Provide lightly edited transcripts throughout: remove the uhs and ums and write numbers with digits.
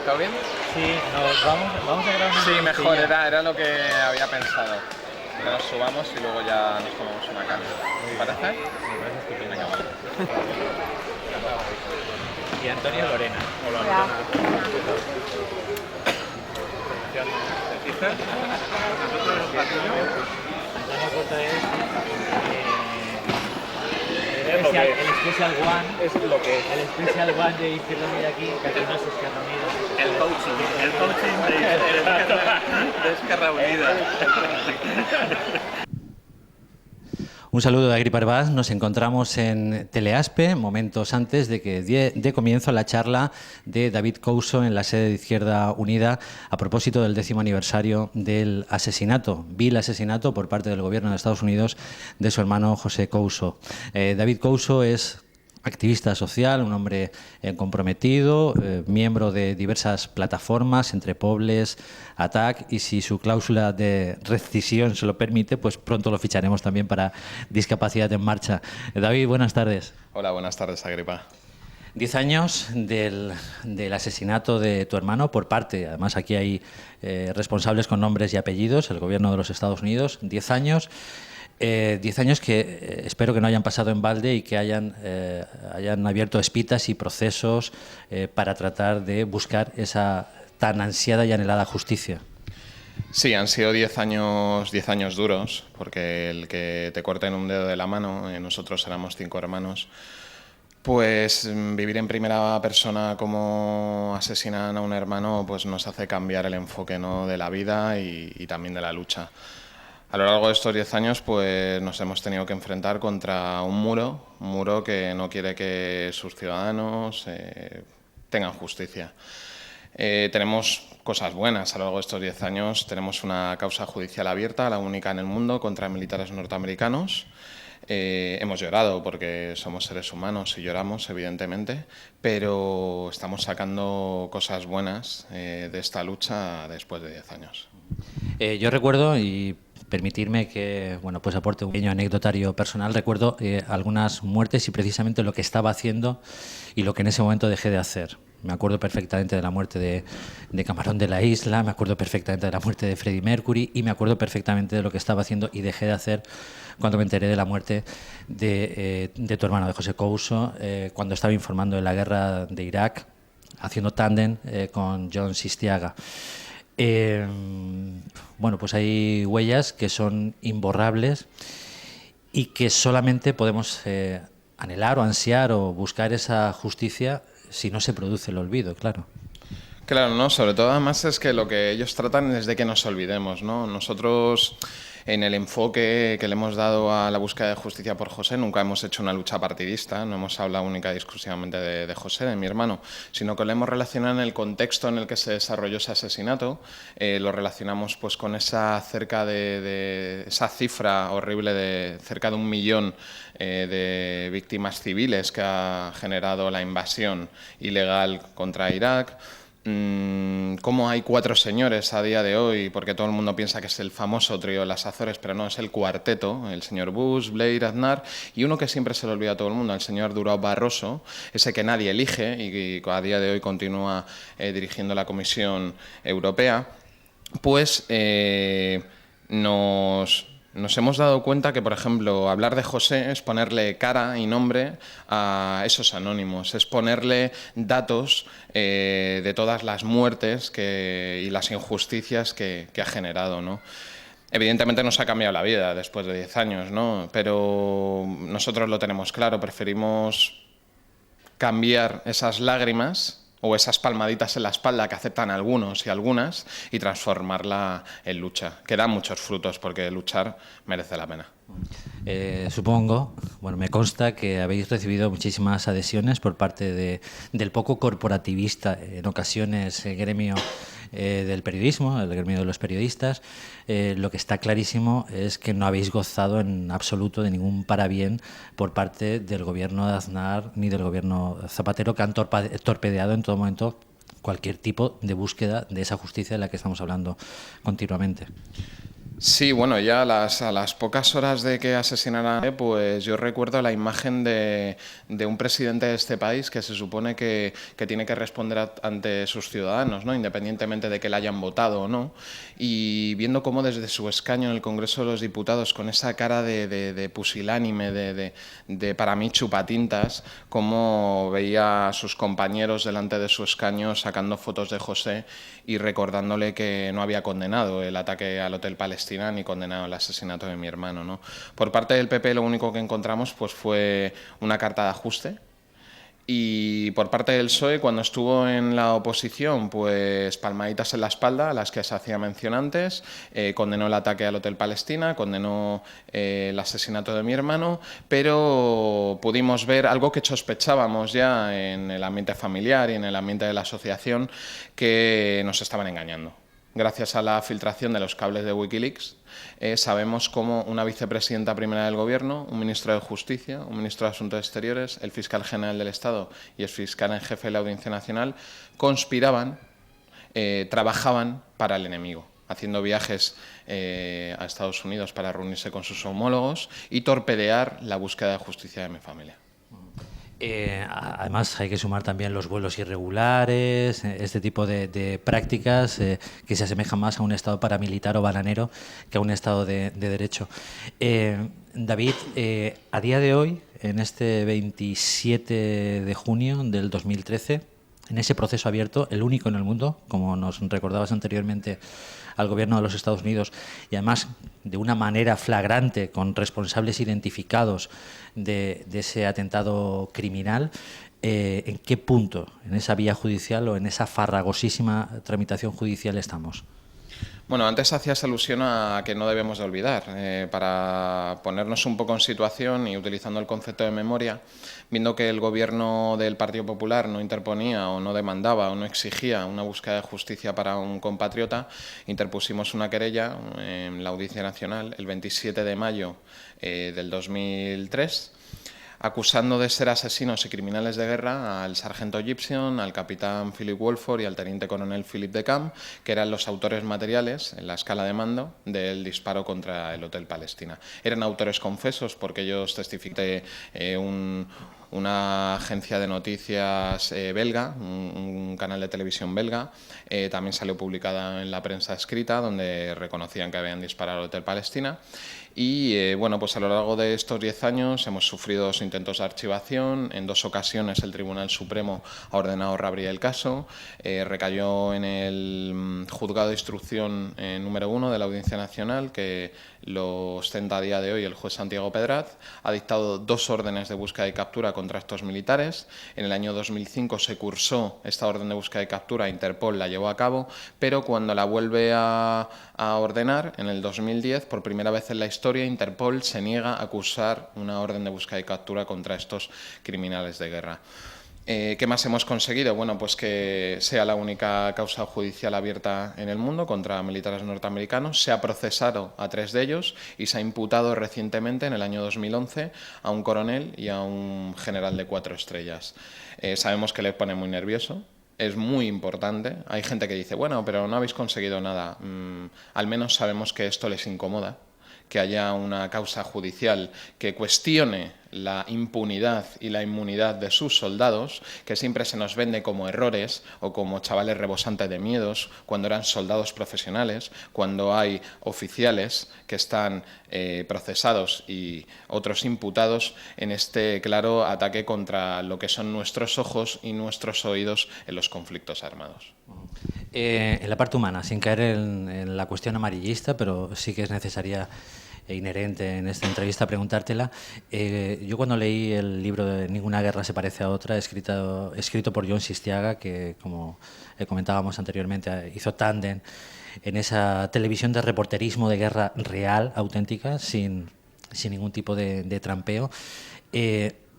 ¿Todo bien? Sí, vamos a grabar. Sí, mejor, era lo que había pensado. Que nos subamos y luego ya nos tomamos una carne. ¿Te parece? Me parece estupendo. Venga, vale. Y Antonio Lorena. Hola, Hola. Antonio Cota es el Special One. Es lo que es. El Special One de Izquierda Unida aquí, que no es Izquierda Unida. El coaching de Esquerra Unida. Un saludo de Agri Parvaz. Nos encontramos en Teleaspe, momentos antes de que dé comienzo la charla de David Couso en la sede de Izquierda Unida a propósito del 10º aniversario del vil asesinato por parte del gobierno de Estados Unidos de su hermano José Couso. David Couso es activista social, un hombre comprometido, miembro de diversas plataformas, entre Pobles, ATAC, y si su cláusula de rescisión se lo permite, pues pronto lo ficharemos también para Discapacidad en Marcha. David, buenas tardes. Hola, buenas tardes, Agripa. 10 años del asesinato de tu hermano por parte, además aquí hay responsables con nombres y apellidos, el gobierno de los Estados Unidos, 10 años. 10 años que espero que no hayan pasado en balde y que hayan abierto espitas y procesos para tratar de buscar esa tan ansiada y anhelada justicia. Sí, han sido 10 años duros, porque el que te corten un dedo de la mano, nosotros éramos 5 hermanos, pues vivir en primera persona cómo asesinan a un hermano pues nos hace cambiar el enfoque, ¿no?, de la vida y también de la lucha. A lo largo de estos 10 años pues nos hemos tenido que enfrentar contra un muro que no quiere que sus ciudadanos tengan justicia. Tenemos cosas buenas a lo largo de estos 10 años. Tenemos una causa judicial abierta, la única en el mundo, contra militares norteamericanos. Hemos llorado porque somos seres humanos y lloramos, evidentemente, pero estamos sacando cosas buenas de esta lucha después de 10 años. Yo recuerdo, y permitirme que pues aporte un pequeño anecdotario personal, recuerdo algunas muertes y precisamente lo que estaba haciendo y lo que en ese momento dejé de hacer. Me acuerdo perfectamente de la muerte de Camarón de la Isla, me acuerdo perfectamente de la muerte de Freddie Mercury y me acuerdo perfectamente de lo que estaba haciendo y dejé de hacer cuando me enteré de la muerte de tu hermano, de José Couso, cuando estaba informando de la guerra de Irak, haciendo tándem con John Sistiaga. Pues hay huellas que son imborrables y que solamente podemos anhelar o ansiar o buscar esa justicia si no se produce el olvido, claro. Claro, ¿no? Sobre todo además es que lo que ellos tratan es de que nos olvidemos, ¿no? Nosotros, en el enfoque que le hemos dado a la búsqueda de justicia por José, nunca hemos hecho una lucha partidista, no hemos hablado única y exclusivamente de José, de mi hermano, sino que lo hemos relacionado en el contexto en el que se desarrolló ese asesinato. Lo relacionamos pues con esa esa cifra horrible de cerca de 1 millón de víctimas civiles que ha generado la invasión ilegal contra Irak. Cómo hay 4 señores a día de hoy, porque todo el mundo piensa que es el famoso trío de las Azores, pero no, es el cuarteto, el señor Bush, Blair, Aznar, y uno que siempre se le olvida a todo el mundo, el señor Durão Barroso, ese que nadie elige y a día de hoy continúa dirigiendo la Comisión Europea. Pues nos hemos dado cuenta que, por ejemplo, hablar de José es ponerle cara y nombre a esos anónimos, es ponerle datos de todas las muertes y las injusticias que ha generado, ¿no? Evidentemente nos ha cambiado la vida después de 10 años, ¿no? Pero nosotros lo tenemos claro, preferimos cambiar esas lágrimas o esas palmaditas en la espalda que aceptan algunos y algunas y transformarla en lucha, que da muchos frutos porque luchar merece la pena. Supongo, me consta que habéis recibido muchísimas adhesiones por parte del poco corporativista, en ocasiones, gremio del periodismo, el gremio de los periodistas. Lo que está clarísimo es que no habéis gozado en absoluto de ningún parabién por parte del gobierno de Aznar ni del gobierno Zapatero, que han torpedeado en todo momento cualquier tipo de búsqueda de esa justicia de la que estamos hablando continuamente. Sí, bueno, ya a las pocas horas de que asesinaran, pues yo recuerdo la imagen de un presidente de este país que se supone que tiene que responder ante sus ciudadanos, ¿no? Independientemente de que le hayan votado o no, y viendo cómo desde su escaño en el Congreso de los Diputados, con esa cara de pusilánime, de para mí chupatintas, cómo veía a sus compañeros delante de su escaño sacando fotos de José y recordándole que no había condenado el ataque al Hotel Palestina ni condenado el asesinato de mi hermano, ¿no? Por parte del PP lo único que encontramos pues, fue una carta de ajuste. Y por parte del PSOE, cuando estuvo en la oposición, pues palmaditas en la espalda, a las que se hacía mención antes, condenó el ataque al Hotel Palestina, condenó el asesinato de mi hermano, pero pudimos ver algo que sospechábamos ya en el ambiente familiar y en el ambiente de la asociación, que nos estaban engañando. Gracias a la filtración de los cables de Wikileaks, sabemos cómo una vicepresidenta primera del Gobierno, un ministro de Justicia, un ministro de Asuntos Exteriores, el fiscal general del Estado y el fiscal en jefe de la Audiencia Nacional conspiraban, trabajaban para el enemigo, haciendo viajes a Estados Unidos para reunirse con sus homólogos y torpedear la búsqueda de justicia de mi familia. Además, hay que sumar también los vuelos irregulares, este tipo de prácticas que se asemejan más a un Estado paramilitar o bananero que a un Estado de derecho. David, a día de hoy, en este 27 de junio del 2013, en ese proceso abierto, el único en el mundo, como nos recordabas anteriormente, al gobierno de los Estados Unidos, y además de una manera flagrante, con responsables identificados de ese atentado criminal, ¿en qué punto, en esa vía judicial o en esa farragosísima tramitación judicial estamos? Bueno, antes hacías alusión a que no debemos de olvidar. Para ponernos un poco en situación y utilizando el concepto de memoria, viendo que el gobierno del Partido Popular no interponía o no demandaba o no exigía una búsqueda de justicia para un compatriota, interpusimos una querella en la Audiencia Nacional el 27 de mayo del 2003, acusando de ser asesinos y criminales de guerra al sargento Gibson, al capitán Philip Wolford y al teniente coronel Philip de Camp, que eran los autores materiales en la escala de mando del disparo contra el Hotel Palestina. Eran autores confesos porque ellos testificaron una agencia de noticias belga, un canal de televisión belga, también salió publicada en la prensa escrita, donde reconocían que habían disparado al Hotel Palestina. Y bueno, pues a lo largo de estos 10 años hemos sufrido 2 intentos de archivación. En 2 ocasiones el Tribunal Supremo ha ordenado reabrir el caso. Recayó en el juzgado de instrucción número 1 de la Audiencia Nacional, que lo ostenta a día de hoy el juez Santiago Pedraz. Ha dictado 2 órdenes de búsqueda y captura contra estos militares. En el año 2005 se cursó esta orden de búsqueda y captura, Interpol la llevó a cabo, pero cuando la vuelve a ordenar, en el 2010, por primera vez en la historia, Interpol se niega a cursar una orden de búsqueda y captura contra estos criminales de guerra. ¿Qué más hemos conseguido? Bueno, pues que sea la única causa judicial abierta en el mundo contra militares norteamericanos. Se ha procesado a 3 de ellos y se ha imputado recientemente, en el año 2011, a un coronel y a un general de 4 estrellas. Sabemos que le pone muy nervioso. Es muy importante. Hay gente que dice, bueno, pero no habéis conseguido nada. Al menos sabemos que esto les incomoda, que haya una causa judicial que cuestione la impunidad y la inmunidad de sus soldados, que siempre se nos vende como errores o como chavales rebosantes de miedos, cuando eran soldados profesionales, cuando hay oficiales que están procesados y otros imputados en este claro ataque contra lo que son nuestros ojos y nuestros oídos en los conflictos armados. En la parte humana, sin caer en la cuestión amarillista, pero sí que es necesaria e inherente en esta entrevista preguntártela. Yo cuando leí el libro de Ninguna guerra se parece a otra, escrito por Jon Sistiaga, que como comentábamos anteriormente, hizo tándem en esa televisión de reporterismo de guerra real, auténtica, sin ningún tipo de trampeo.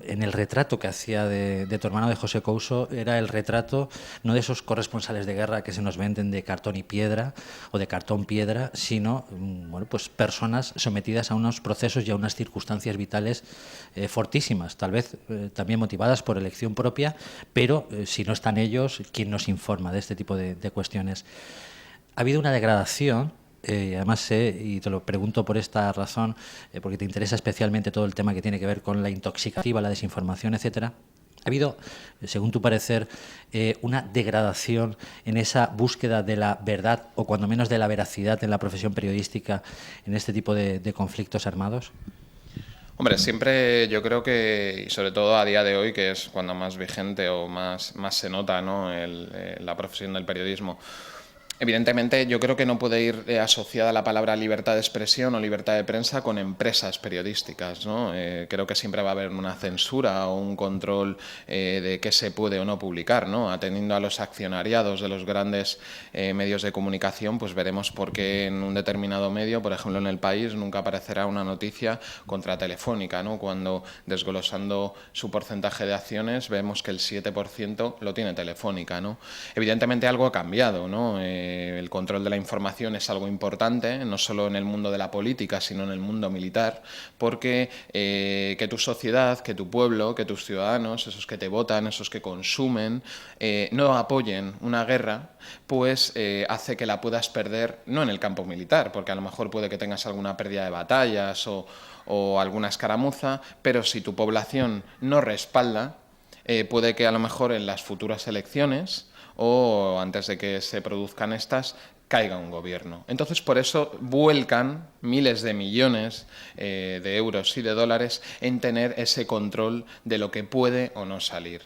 En el retrato que hacía de tu hermano, de José Couso, era el retrato no de esos corresponsales de guerra que se nos venden de cartón y piedra o de cartón piedra, sino bueno, pues personas sometidas a unos procesos y a unas circunstancias vitales fortísimas, tal vez también motivadas por elección propia, pero si no están ellos, ¿quién nos informa de este tipo de cuestiones? Ha habido una degradación además sé, y te lo pregunto por esta razón, porque te interesa especialmente todo el tema que tiene que ver con la intoxicación, la desinformación, etcétera. ¿Ha habido, según tu parecer, una degradación en esa búsqueda de la verdad o cuando menos de la veracidad en la profesión periodística en este tipo de conflictos armados? Hombre, siempre yo creo que, y sobre todo a día de hoy, que es cuando más vigente o más se nota, ¿no?, la profesión del periodismo. Evidentemente, yo creo que no puede ir asociada la palabra libertad de expresión o libertad de prensa con empresas periodísticas, ¿no? Creo que siempre va a haber una censura o un control de qué se puede o no publicar, ¿no? Atendiendo a los accionariados de los grandes medios de comunicación, pues veremos por qué en un determinado medio, por ejemplo en El País, nunca aparecerá una noticia contra Telefónica, ¿no?, cuando desglosando su porcentaje de acciones vemos que el 7% lo tiene Telefónica, ¿no? Evidentemente algo ha cambiado, ¿no? El control de la información es algo importante, no solo en el mundo de la política, sino en el mundo militar, porque que tu sociedad, que tu pueblo, que tus ciudadanos, esos que te votan, esos que consumen, no apoyen una guerra, pues hace que la puedas perder, no en el campo militar, porque a lo mejor puede que tengas alguna pérdida de batallas o alguna escaramuza, pero si tu población no respalda, puede que a lo mejor en las futuras elecciones o antes de que se produzcan estas, caiga un gobierno. Entonces, por eso vuelcan miles de millones de euros y de dólares en tener ese control de lo que puede o no salir.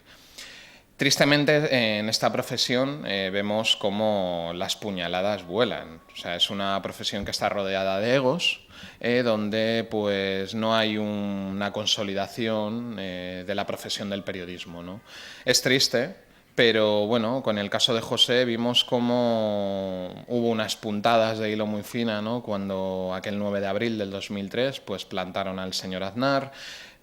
Tristemente, en esta profesión vemos cómo las puñaladas vuelan. O sea, es una profesión que está rodeada de egos, donde pues no hay una consolidación de la profesión del periodismo, ¿no? Es triste, pero bueno, con el caso de José vimos cómo hubo unas puntadas de hilo muy fina, ¿no?, cuando aquel 9 de abril del 2003 pues plantaron al señor Aznar,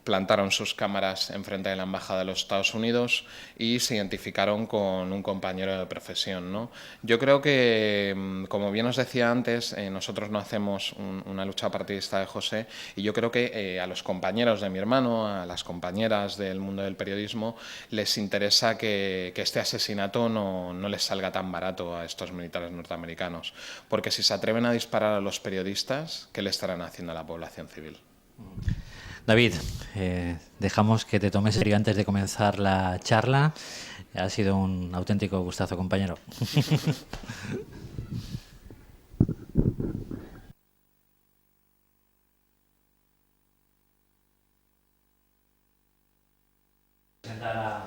plantaron sus cámaras enfrente de la Embajada de los Estados Unidos y se identificaron con un compañero de profesión, ¿no? Yo creo que, como bien os decía antes, nosotros no hacemos una lucha partidista de José, y yo creo que a los compañeros de mi hermano, a las compañeras del mundo del periodismo, les interesa que este asesinato no les salga tan barato a estos militares norteamericanos, porque si se atreven a disparar a los periodistas, ¿qué le estarán haciendo a la población civil? David, dejamos que te tomes serio antes de comenzar la charla. Ha sido un auténtico gustazo, compañero. Presentar a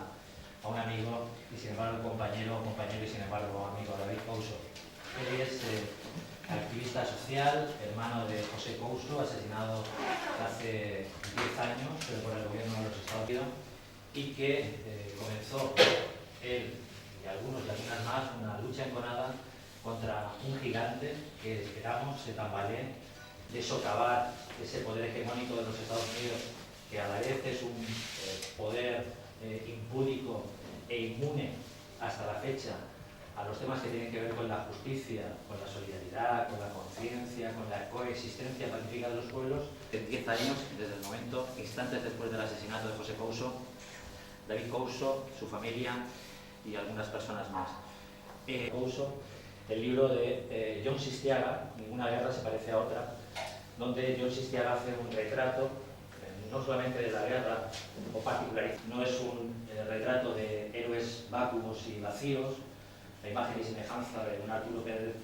un amigo y sin embargo compañero y sin embargo amigo, David Couso. Él es activista social, hermano de José Couso, asesinado hace 10 años, pero por el gobierno de los Estados Unidos, y que comenzó él y algunos y algunas más una lucha enconada contra un gigante que esperamos se tambalee, de socavar ese poder hegemónico de los Estados Unidos, que a la vez es un poder impúdico e inmune hasta la fecha a los temas que tienen que ver con la justicia, con la solidaridad, con la conciencia, con la coexistencia pacífica de los pueblos. En 10 años, desde el momento, instantes después del asesinato de José Couso, David Couso, su familia y algunas personas más. Couso, el libro de John Sistiaga, Ninguna guerra se parece a otra, donde John Sistiaga hace un retrato no solamente de la guerra o particular, no es un retrato de héroes vacuos y vacíos, la imagen y semejanza de un Arturo Pérez